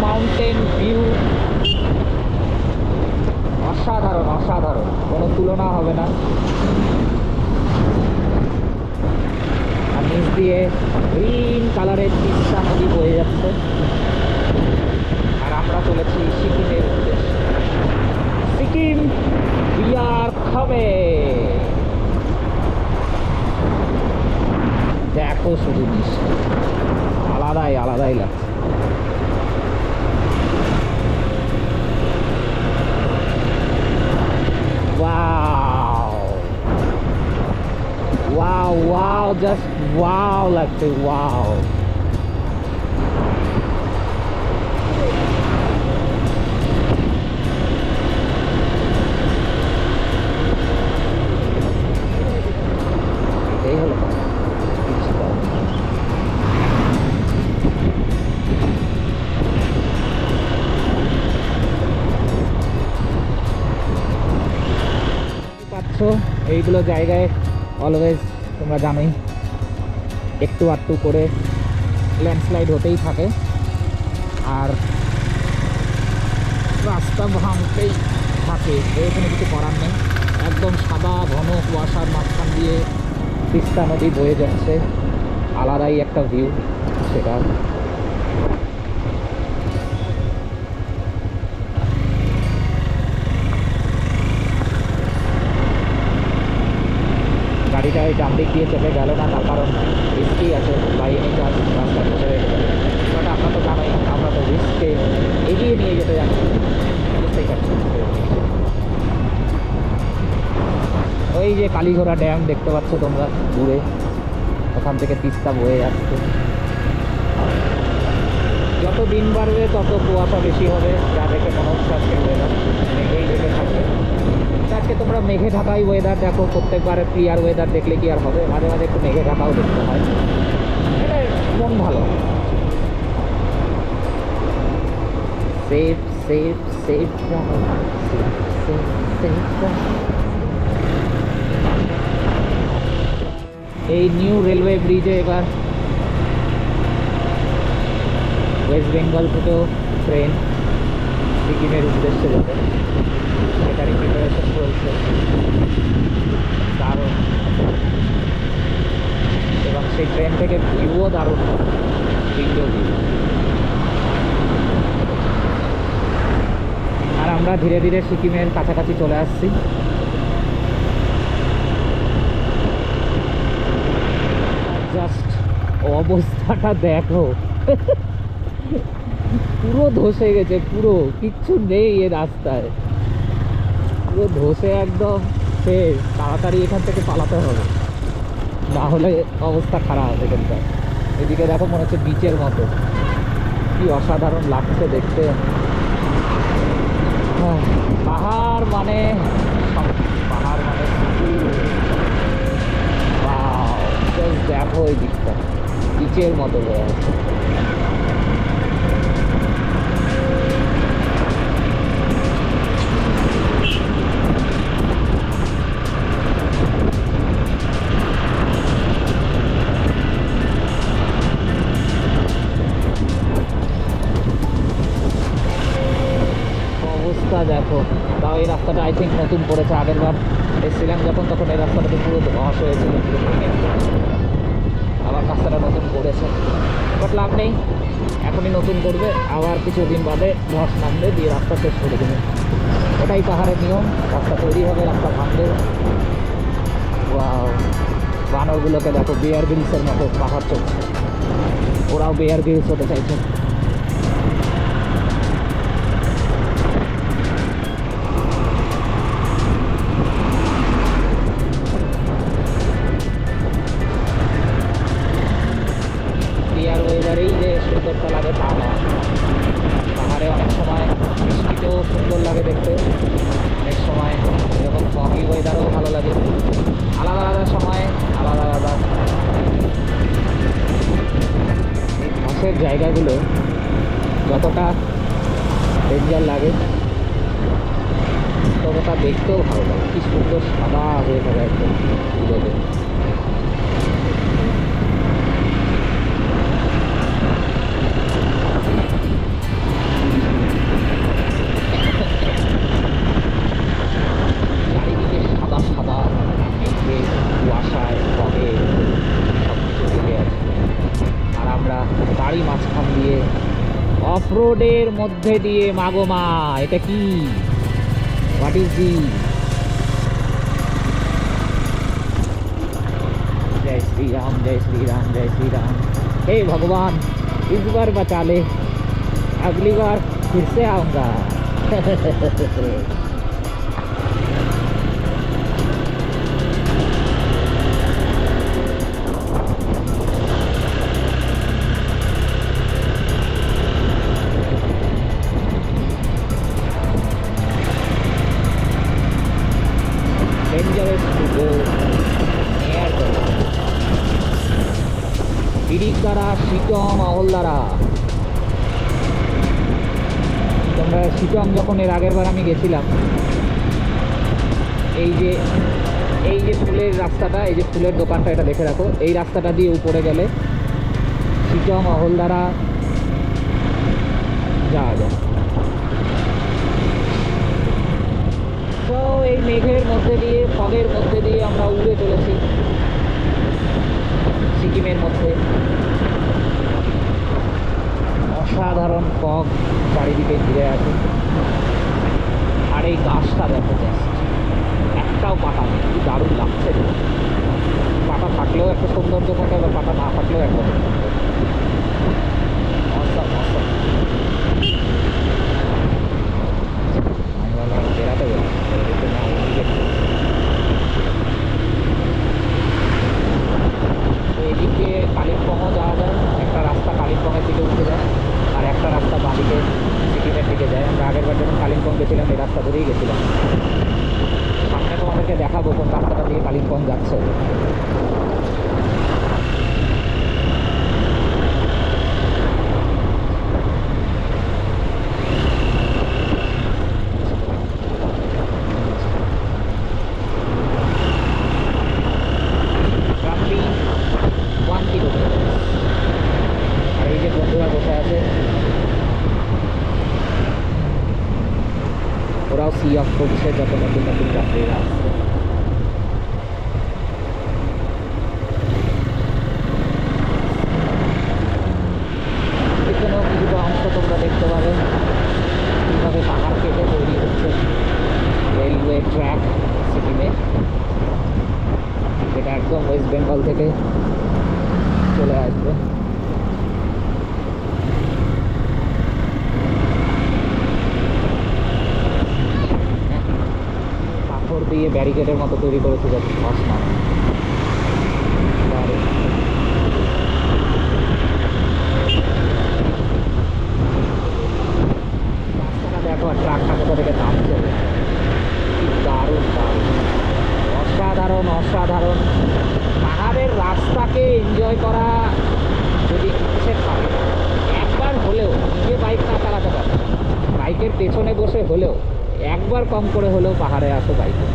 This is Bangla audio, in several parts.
মাউন্টেন ভিউ, অসাধারণ অসাধারণ, কোনো তুলনা হবে না। আর নিচ দিয়ে গ্রিন কালারের তিস্তা নদী বয়ে যাচ্ছে। আর আমরা চলেছি সিকিমের উদ্দেশ্যে। Sikkim we are coming. দেখো শুধু দৃশ্য, আলাদাই আলাদাই লাগছে। Wow! Wow, wow, just wow লাগছে, wow! এই হলো এইগুলো জায়গায় অলওয়েজ তোমরা জানোই একটু আধটু করে ল্যান্ডস্লাইড হতেই থাকে, আর রাস্তা ভাঙতেই থাকে। এখানে কিছু করার নেই। একদম সাদা ঘন কুয়াশার মাঝখান দিয়ে তিস্তা নদী বয়ে যাচ্ছে, আলাদাই একটা ভিউ সেটা। গাড়িটা ওই ডান দিক দিয়ে চেপে গেল না, তার কারণ রিস্কই আছে, বা এনে রাস্তা বসে রেখে দেবে। বাট আপনার তো জানাই আমরা তো রিস্ককে এগিয়ে নিয়ে যেতে যাচ্ছি, বুঝতেই পারছি। ওই যে কালীঘোড়া ড্যাম দেখতে পাচ্ছ তোমরা দূরে, ওখান থেকে তিস্তা বয়ে যাচ্ছে। যত দিন বাড়বে তত কুয়াশা বেশি হবে, যা দেখে মনে হচ্ছে আজকে ওয়েদার মেঘেই ঢেকে থাকবে। আজকে তোমরা মেঘে ঢাকাই ওয়েদার দেখো, প্রত্যেকবার ক্লিয়ার ওয়েদার দেখলে কি আর হবে, মাঝে মাঝে একটু মেঘে ঢাকাও দেখতে হয়, এটা মন ভালো। সেফ সেফ সেফ এই নিউ রেলওয়ে ব্রিজে এবার ওয়েস্ট বেঙ্গল থেকেও ট্রেন সিকিমের উদ্দেশ্যে যাবে, সেটারই প্রিপারেশন চলছে। দারুণ, এবং সেই ট্রেন থেকে ভিউও দারুণ, ভিডিও ভিউ। আর আমরা ধীরে ধীরে সিকিমের কাছাকাছি চলে আসছি। জাস্ট অবস্থাটা দেখো, পুরো ধসে গেছে, পুরো কিচ্ছু নেই এ রাস্তায়, পুরো ধসে একদম শেষ। তাড়াতাড়ি এখান থেকে পালাতে হবে, না হলে অবস্থা খারাপ এখানটা। এদিকে দেখো মনে হচ্ছে বিচের মতো, কি অসাধারণ লাগছে দেখতে। পাহাড় মানে পাহাড় মানে দেখো ওই দিকটা বিচের মতো হয়ে আছে। দেখো তাও এই রাস্তাটা আই থিঙ্ক নতুন করেছে, আগের বার এসেছিলাম যখন তখন এই রাস্তাটা তো পুরো ধস হয়েছিল, পুরো ভেঙে। আবার রাস্তাটা নতুন করেছে, বাট লাভ নেই, এখনই নতুন করবে, আবার কিছুদিন বাদে ধস নামবে, দিয়ে রাস্তা শেষ করে দেবে। এটাই পাহাড়ের নিয়ম, রাস্তা তৈরি হবে, রাস্তা ভাঙবে। বানরগুলোকে দেখো বেয়ার গ্রিলসের মতো পাহাড় চলছে, ওরাও বেয়ার গ্রিলস হতে চাইছে। ওয়েদারেই যে সুন্দরতা লাগে তা না, পাহাড়ে অনেক সময় বৃষ্টিতেও সুন্দর লাগে দেখতে, অনেক সময় এরকম ফগি ওয়েদারও ভালো লাগে। আলাদা আলাদা সময় আলাদা আলাদা। এই ঘাসের জায়গাগুলো যতটা ডেঞ্জার লাগে ততটা দেখতেও ভালো লাগে, কি সুন্দর সাদা হয়ে থাকে একদম পুরোতে। অফরোডের মধ্যে দিয়ে মাগোমা, এটা কি, হোয়াট ইজ দি, जय श्री राम जय श्री राम जय श्री राम। हे भगवान इस बार बचा ले, अगली बार फिर से आऊँगा। Dangerous to go near the ইরিকারা Sittong আহলদারা। তোমরা শিটং যখন এর আগের বার আমি গেছিলাম, এই যে ফুলের রাস্তাটা, এই যে ফুলের দোকানটা, এটা দেখে রাখো, এই রাস্তাটা দিয়ে উপরে গেলে শিটং আহলদারা যাওয়া যায়। তো এই মেঘের মধ্যে দিয়ে, ফগের মধ্যে দিয়ে আমরা উড়ে চলেছি সিকিমের মধ্যে। অসাধারণ ফগ চারিদিকে ঘিরে আছে, আর এই গাছটা দেখো, জাস্ট একটাও পাতা নেই, কি দারুণ লাগছে। পাতা থাকলেও একটা সৌন্দর্য থাকে, আবার পাতা না থাকলেও একটা অসম অসম। আমি বললাম বেড়াতে বেরোতে না, এদিক দিয়ে কালিম্পংও যাওয়া যায়, একটা রাস্তা কালিম্পংয়ের দিকে উঠে যায়, আর একটা রাস্তা বাঁদিকে সিকিমের দিকে যায়। আমরা আগের বার যখন কালিম্পং গেছিলাম এই রাস্তা ধরেই গেছিলাম। সামনে তোমাদেরকে দেখাবো কোন রাস্তাটা দিয়ে কালিম্পং যাচ্ছে। ওরাও সি অফ করছে যত নতুন নতুন যাত্রীরা আসছে। এখানেও কিছুটা অংশ তোমরা দেখতে পাবে কীভাবে পাহাড় কেটে তৈরি হচ্ছে রেলওয়ে ট্র্যাক সিকিমে, যেটা একদম ওয়েস্ট বেঙ্গল থেকে চলে আসবে। দিয়ে ব্যারিকেডের মতো তৈরি করেছে যাতে ধস না। রাস্তাটা দেখো, ট্রাকটা কোথা থেকে নামছে, কি দারুণ দারুণ, অসাধারণ অসাধারণ। পাহাড়ের রাস্তাকে এনজয় করা যদি ইচ্ছে থাকে, একবার হলেও নিজে বাইক না চালাতে পারে, বাইকের পেছনে বসে হলেও একবার কম করে হলেও পাহাড়ে আসো বাইকে।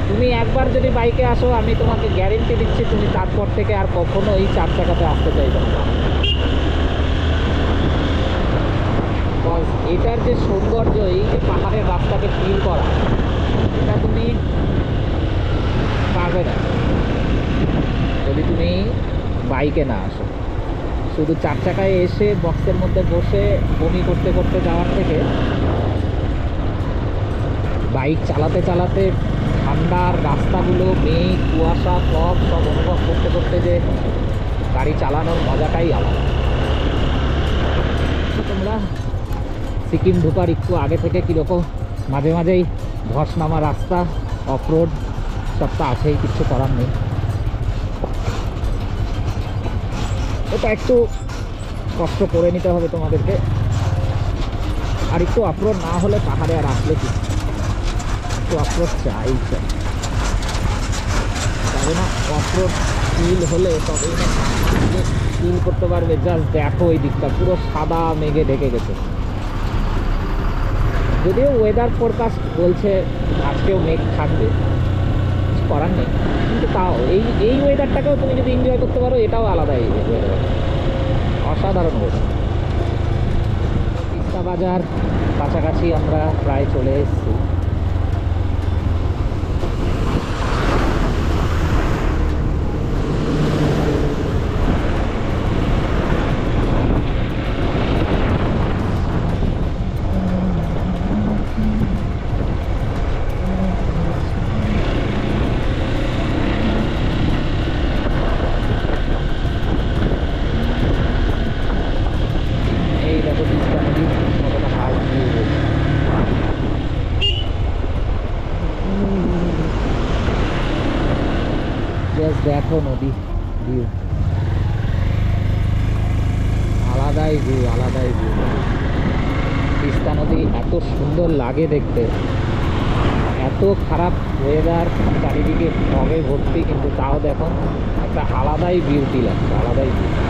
তুমি একবার যদি বাইকে আসো, আমি তোমাকে গ্যারেন্টি দিচ্ছি তুমি তারপর থেকে আর কখনো এই 4 চাকাতে আসতে চাইবে না। এটার যে সৌন্দর্য, এই যে পাহাড়ের রাস্তাকে ফিল করা, এটা তুমি পারবে না যদি তুমি বাইকে না আসো। শুধু 4 চাকায় এসে বক্সের মধ্যে বসে বমি করতে করতে যাওয়ার থেকে বাইক চালাতে চালাতে ঠান্ডার রাস্তাগুলো, মেঘ, কুয়াশা, ফগ সব অনুভব করতে করতে যে গাড়ি চালানোর মজাটাই আলাদা। তোমরা সিকিম ঢোকার একটু আগে থেকে কীরকম মাঝে মাঝেই ধস নামা রাস্তা, অফরোড সব তো আছেই, কিচ্ছু করার নেই। এটা একটু কষ্ট করে নিতে হবে তোমাদেরকে, আর একটু অফরোড না হলে পাহাড়ে আর আসলে কি, একটু অফরোড চাই, তবে না অফরোড ফিল হলে তবেই না ফিল করতে পারবে। জাস্ট দেখো ওই দিকটা পুরো সাদা মেঘে ঢেকে গেছে, যদিও ওয়েদার ফোরকাস্ট বলছে আজকেও মেঘ থাকবে, কিছু করার নেই। কিন্তু তাও এই ওয়েদারটাকেও তুমি যদি এনজয় করতে পারো, এটাও আলাদা। এই ওয়েদার অসাধারণ ওয়েদার। তিস্তা বাজার কাছাকাছি আমরা প্রায় চলে এসেছি। দেখো নদী ভিউ, আলাদাই ভিউ, আলাদাই ভিউ। তিস্তা নদী এত সুন্দর লাগে দেখতে, এত খারাপ ওয়েদার, চারিদিকে ফগে ভর্তি, কিন্তু তাও দেখো একটা আলাদাই বিউটি লাগছে, আলাদাই ভিউ।